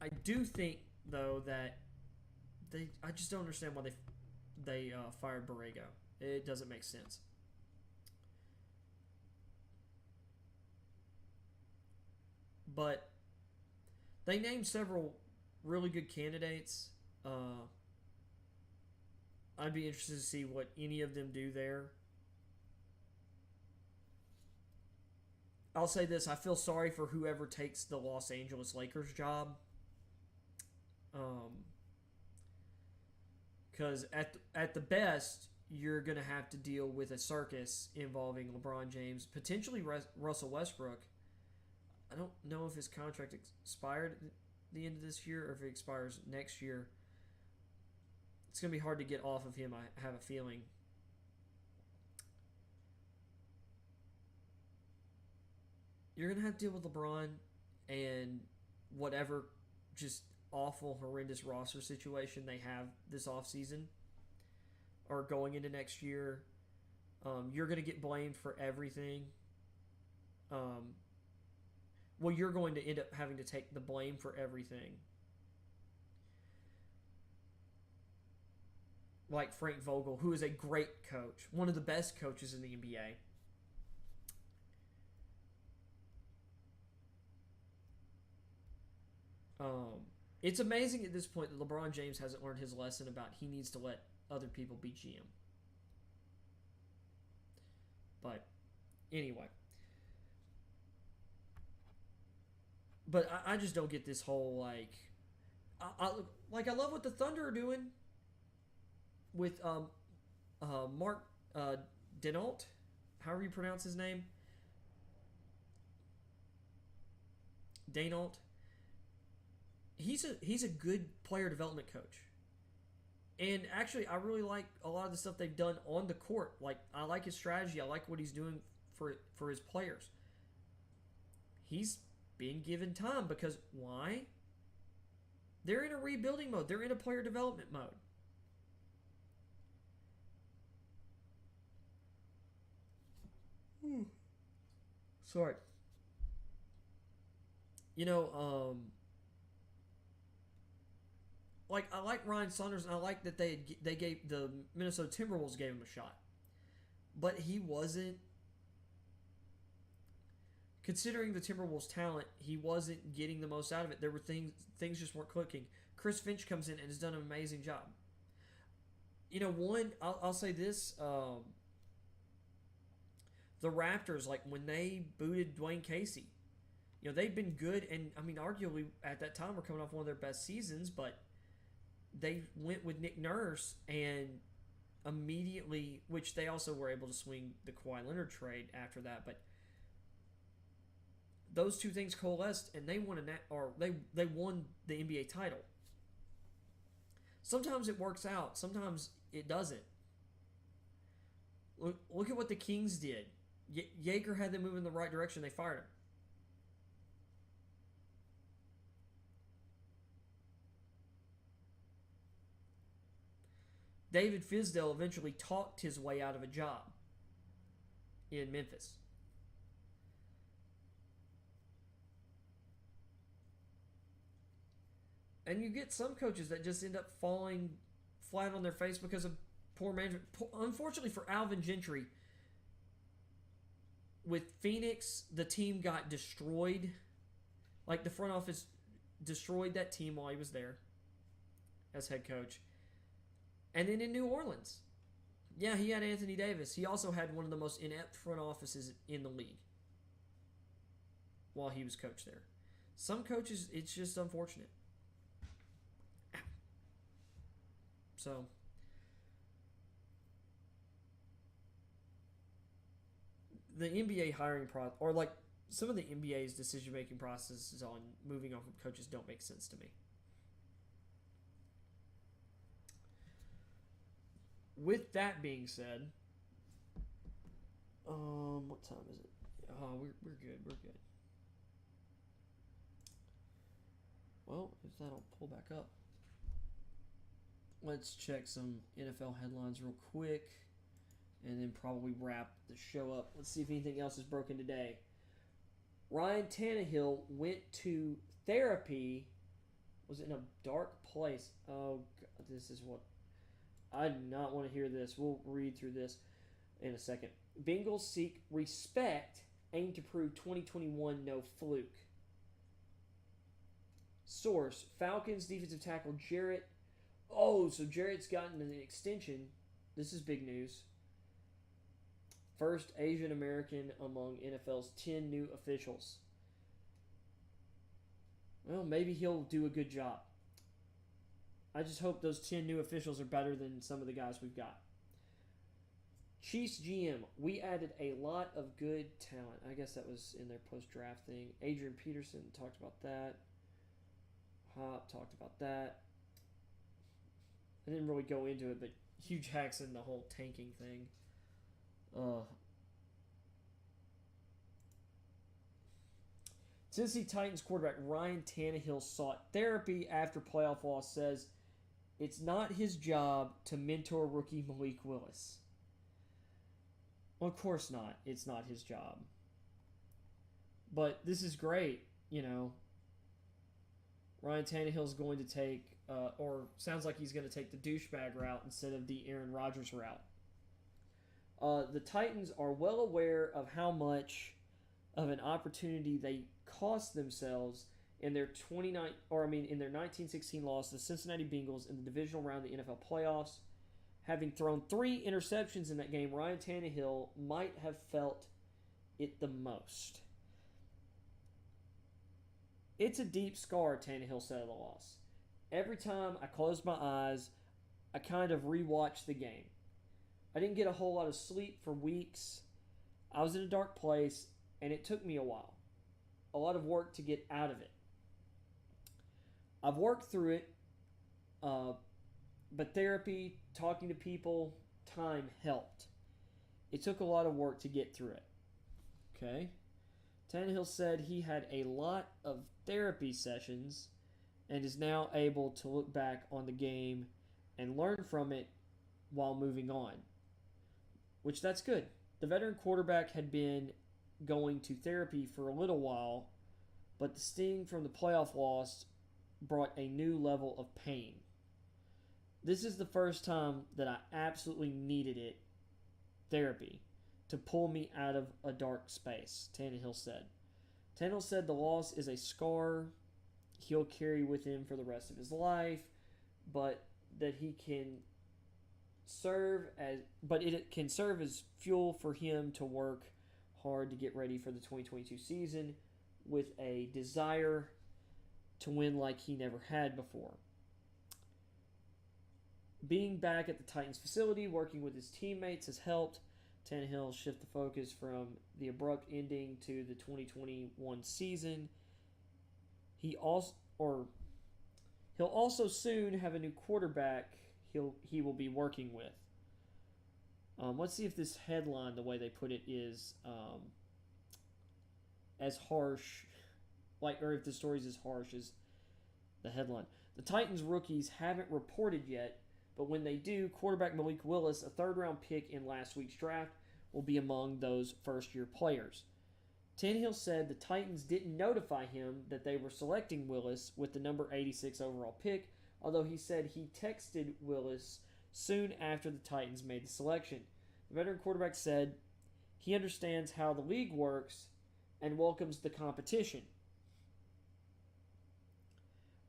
I do think, though, that I just don't understand why they fired Borrego. It doesn't make sense. But they named several really good candidates. I'd be interested to see what any of them do there. I'll say this. I feel sorry for whoever takes the Los Angeles Lakers job. Because at the best, you're going to have to deal with a circus involving LeBron James, potentially Russell Westbrook. I don't know if his contract expired at the end of this year or if it expires next year. It's going to be hard to get off of him, I have a feeling. You're going to have to deal with LeBron and whatever just awful, horrendous roster situation they have this offseason or going into next year. You're going to get blamed for everything. Well, you're going to end up having to take the blame for everything. Like Frank Vogel, who is a great coach, one of the best coaches in the NBA. It's amazing at this point that LeBron James hasn't learned his lesson about he needs to let other people be GM. But anyway. But I just don't get this whole I love what the Thunder are doing with Mark Denault, however you pronounce his name. Denault. He's a good player development coach. And actually, I really like a lot of the stuff they've done on the court. Like, I like his strategy. I like what he's doing for his players. He's being given time because why? They're in a rebuilding mode. They're in a player development mode. Sorry. You know, I like Ryan Saunders, and I like that they gave the Minnesota Timberwolves gave him a shot, but he wasn't. Considering the Timberwolves' talent, he wasn't getting the most out of it. There were things just weren't clicking. Chris Finch comes in and has done an amazing job. You know, I'll say this: the Raptors, like when they booted Dwayne Casey, you know they've been good, and I mean, arguably at that time were coming off one of their best seasons, but they went with Nick Nurse and immediately, which they also were able to swing the Kawhi Leonard trade after that, but those two things coalesced and they won they won the NBA title. Sometimes it works out, sometimes it doesn't. Look at what the Kings did. Yeager had them move in the right direction. They fired him. David Fizdale eventually talked his way out of a job in Memphis. And you get some coaches that just end up falling flat on their face because of poor management. Unfortunately for Alvin Gentry, with Phoenix, the team got destroyed. Like the front office destroyed that team while he was there as head coach. And then in New Orleans, yeah, he had Anthony Davis. He also had one of the most inept front offices in the league while he was coach there. Some coaches, it's just unfortunate. So, the NBA hiring process, or like some of the NBA's decision-making processes on moving off of coaches don't make sense to me. With that being said, what time is it? Oh, we're good. We're good. Well, if that'll pull back up, let's check some NFL headlines real quick, and then probably wrap the show up. Let's see if anything else is broken today. Ryan Tannehill went to therapy. Was in a dark place. Oh, God, this is what. I do not want to hear this. We'll read through this in a second. Bengals seek respect, aim to prove 2021 no fluke. Source, Falcons defensive tackle Jarrett. Oh, so Jarrett's gotten an extension. This is big news. First Asian American among NFL's 10 new officials. Well, maybe he'll do a good job. I just hope those 10 new officials are better than some of the guys we've got. Chiefs GM, we added a lot of good talent. I guess that was in their post-draft thing. Adrian Peterson talked about that. Hop talked about that. I didn't really go into it, but Hugh Jackson, the whole tanking thing. Tennessee Titans quarterback Ryan Tannehill sought therapy after playoff loss, says it's not his job to mentor rookie Malik Willis. Well, of course not. It's not his job. But this is great, you know. Ryan Tannehill's going to take, or sounds like he's going to take the douchebag route instead of the Aaron Rodgers route. The Titans are well aware of how much of an opportunity they cost themselves in their in their 1916 loss to the Cincinnati Bengals in the divisional round of the NFL playoffs. Having thrown 3 interceptions in that game, Ryan Tannehill might have felt it the most. It's a deep scar, Tannehill said of the loss. Every time I close my eyes, I kind of rewatch the game. I didn't get a whole lot of sleep for weeks. I was in a dark place, and it took me a while. A lot of work to get out of it. I've worked through it, but therapy, talking to people, time helped. It took a lot of work to get through it. Okay. Tannehill said he had a lot of therapy sessions and is now able to look back on the game and learn from it while moving on. Which that's good. The veteran quarterback had been going to therapy for a little while, but the sting from the playoff loss brought a new level of pain. This is the first time that I absolutely needed it, therapy, to pull me out of a dark space, Tannehill said. Tannehill said the loss is a scar he'll carry with him for the rest of his life, but that it can serve as fuel for him to work hard to get ready for the 2022 season with a desire to win like he never had before. Being back at the Titans facility, working with his teammates has helped Tannehill shift the focus from the abrupt ending to the 2021 season. He'll also soon have a new quarterback he will be working with. Let's see if this headline, the way they put it, is as harsh, or if the story's as harsh as the headline. The Titans rookies haven't reported yet, but when they do, quarterback Malik Willis, a third-round pick in last week's draft, will be among those first-year players. Tannehill said the Titans didn't notify him that they were selecting Willis with the number 86 overall pick, although he said he texted Willis soon after the Titans made the selection. The veteran quarterback said he understands how the league works and welcomes the competition.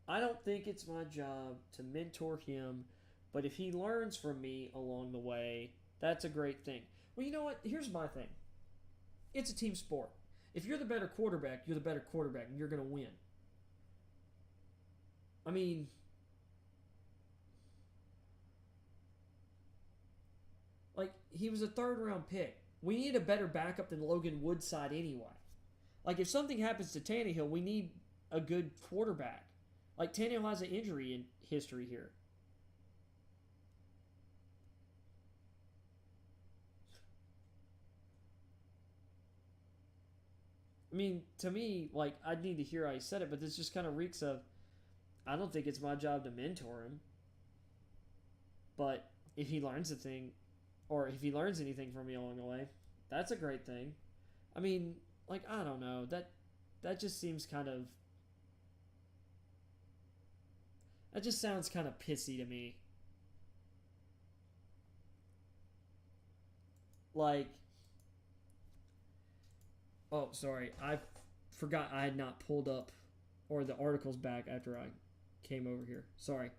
I don't think it's my job to mentor him, but if he learns from me along the way, that's a great thing. Well, you know what? Here's my thing. It's a team sport. If you're the better quarterback, you're the better quarterback, and you're going to win. I mean, he was a third-round pick. We need a better backup than Logan Woodside anyway. If something happens to Tannehill, we need a good quarterback. Tannehill has an injury in history here. I mean, to me, I'd need to hear how he said it, but this just kind of reeks of, I don't think it's my job to mentor him. But if he learns a thing, or if he learns anything from me along the way, that's a great thing. I mean, I don't know. That just seems kind of... That just sounds kind of pissy to me. Oh, sorry. I forgot I had not pulled up, or the article's back after I came over here. Sorry.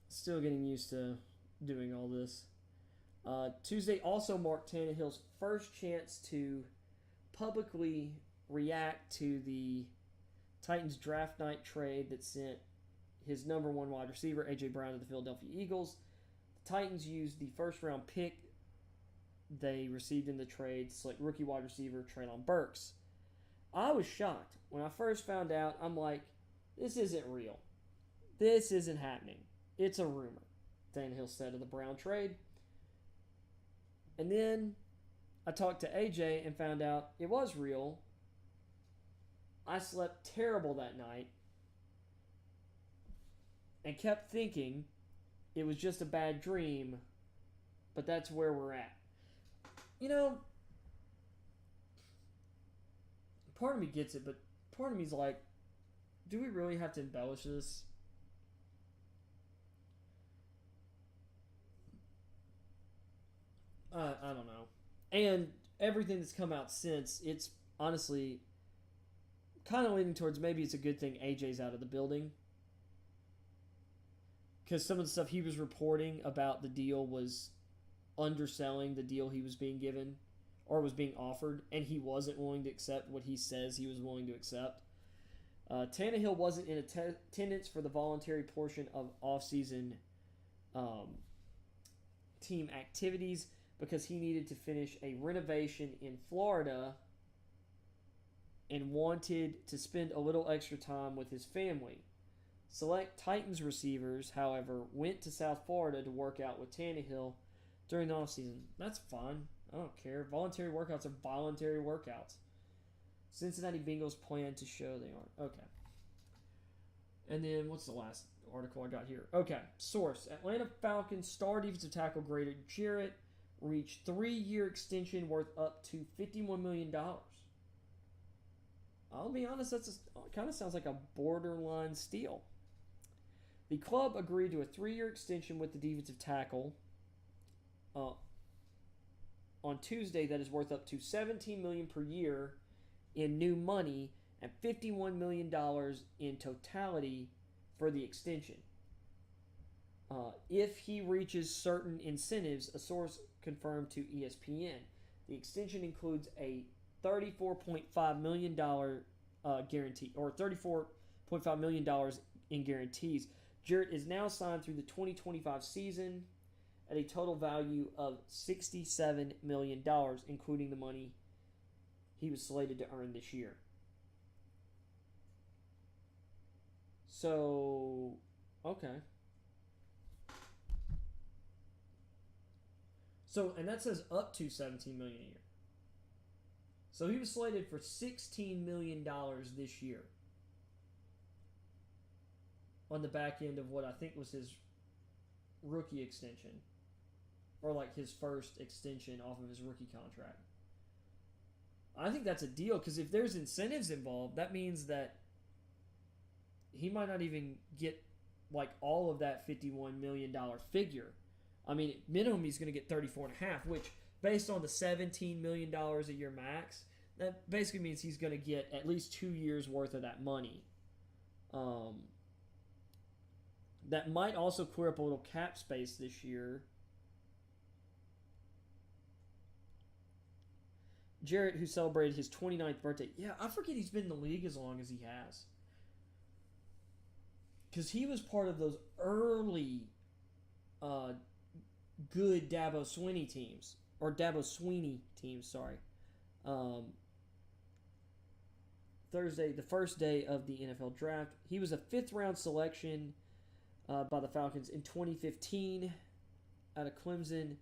Still getting used to doing all this. Tuesday also marked Tannehill's first chance to publicly react to the Titans draft night trade that sent his number one wide receiver, A.J. Brown, to the Philadelphia Eagles. The Titans used the first round pick they received in the trade to select rookie wide receiver Treylon Burks. I was shocked. When I first found out, I'm like, this isn't real. This isn't happening. It's a rumor, Tannehill said of the Brown trade. And then I talked to AJ and found out it was real. I slept terrible that night and kept thinking it was just a bad dream, but that's where we're at. You know, part of me gets it, but part of me's like, do we really have to embellish this? I don't know. And everything that's come out since, it's honestly kind of leaning towards maybe it's a good thing AJ's out of the building. Because some of the stuff he was reporting about the deal was underselling the deal he was being given or was being offered, and he wasn't willing to accept what he says he was willing to accept. Tannehill wasn't in attendance for the voluntary portion of offseason team activities because he needed to finish a renovation in Florida and wanted to spend a little extra time with his family. Select Titans receivers, however, went to South Florida to work out with Tannehill during the offseason. That's fine. I don't care. Voluntary workouts are voluntary workouts. Cincinnati Bengals plan to show they aren't. Okay. And then, what's the last article I got here? Okay. Source. Atlanta Falcons star defensive tackle Grady Jarrett reached 3-year extension worth up to $51 million. I'll be honest, kind of sounds like a borderline steal. The club agreed to a 3-year extension with the defensive tackle on Tuesday that is worth up to $17 million per year in new money and $51 million in totality for the extension. If he reaches certain incentives, a source confirmed to ESPN. The extension includes a $34.5 million guarantee, or $34.5 million in guarantees. Jarrett is now signed through the 2025 season at a total value of $67 million, including the money he was slated to earn this year. So, okay. So, and that says up to $17 million a year. So he was slated for $16 million this year on the back end of what I think was his rookie extension, or like his first extension off of his rookie contract. I think that's a deal, because if there's incentives involved, that means that he might not even get like all of that $51 million figure. I mean, at minimum he's going to get 34.5, which based on the $17 million a year max, that basically means he's going to get at least 2 years worth of that money. That might also clear up a little cap space this year. Jarrett, who celebrated his 29th birthday. Yeah, I forget he's been in the league as long as he has. Because he was part of those early good Dabo Swinney teams. Or Dabo Sweeney teams, sorry. Thursday, the first day of the NFL draft. He was a 5th round selection by the Falcons in 2015 out of Clemson.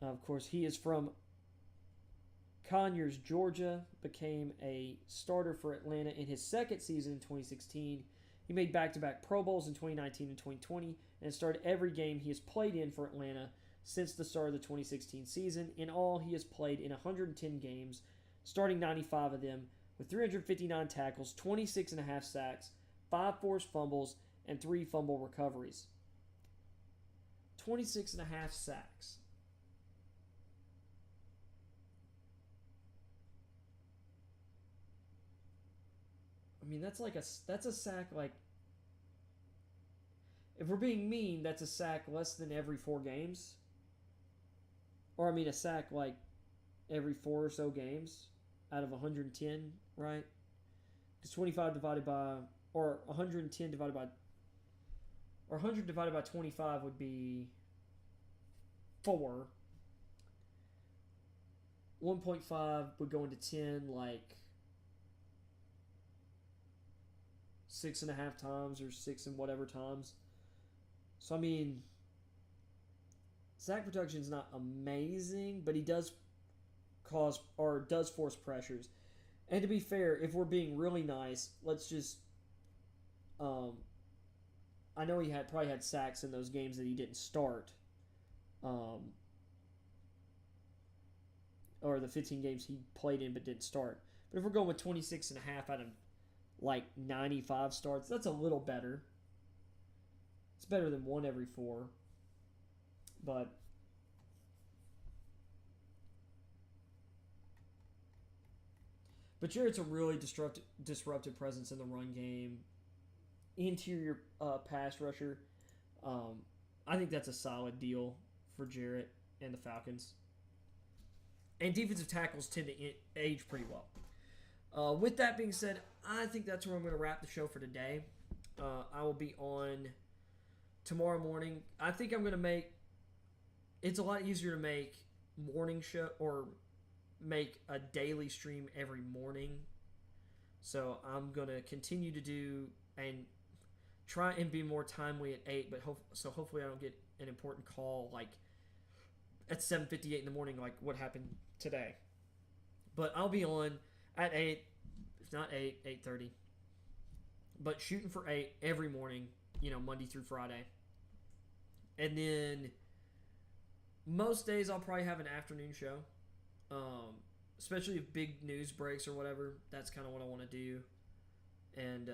Of course, he is from Conyers, Georgia, became a starter for Atlanta in his second season in 2016. He made back-to-back Pro Bowls in 2019 and 2020 and started every game he has played in for Atlanta since the start of the 2016 season. In all, he has played in 110 games, starting 95 of them, with 359 tackles, 26.5 sacks, 5 forced fumbles, and 3 fumble recoveries. 26.5 sacks. I mean, that's a sack like, if we're being mean, that's a sack less than every 4 games. Or I mean a sack like every 4 or so games out of 110, right? Because 25 divided by, or 110 divided by, or 100 divided by 25 would be 4. 1.5 would go into 10 like 6.5 times or 6 and whatever times. So I mean, sack production is not amazing, but he does cause or does force pressures. And to be fair, if we're being really nice, let's just I know he probably had sacks in those games that he didn't start. Or the 15 games he played in but didn't start. But if we're going with 26.5 out of like 95 starts, that's a little better. It's better than 1 every 4. But Jarrett's a really disruptive presence in the run game. Interior pass rusher. I think that's a solid deal for Jarrett and the Falcons. And defensive tackles tend to age pretty well. With that being said, I think that's where I'm going to wrap the show for today. I will be on tomorrow morning. I think I'm going to make... It's a lot easier to make morning show or make a daily stream every morning. So I'm going to continue to do and try and be more timely at 8. But hopefully I don't get an important call like at 7:58 in the morning like what happened today. But I'll be on at 8, if not 8, 8:30. But shooting for 8 every morning, Monday through Friday. And then most days I'll probably have an afternoon show. Especially if big news breaks or whatever. That's kind of what I want to do. And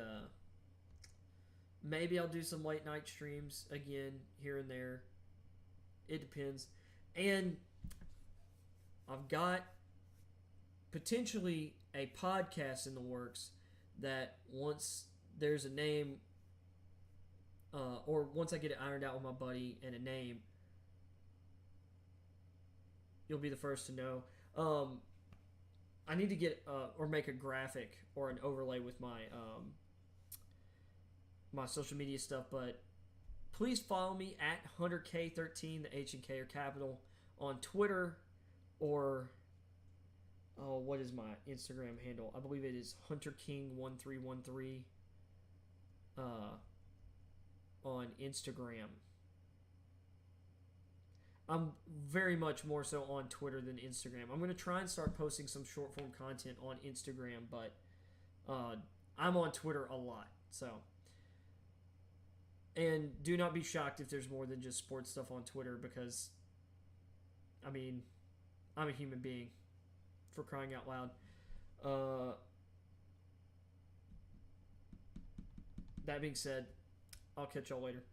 maybe I'll do some late night streams again here and there. It depends. And I've got potentially a podcast in the works that once there's a name, or once I get it ironed out with my buddy and a name, you'll be the first to know. I need to get or make a graphic or an overlay with my my social media stuff, but please follow me at HunterK13. The H and K are capital on Twitter, or what is my Instagram handle? I believe it is HunterKing1313 on Instagram. I'm very much more so on Twitter than Instagram. I'm going to try and start posting some short form content on Instagram, but I'm on Twitter a lot. So, and do not be shocked if there's more than just sports stuff on Twitter, because I mean, I'm a human being, for crying out loud. That being said, I'll catch y'all later.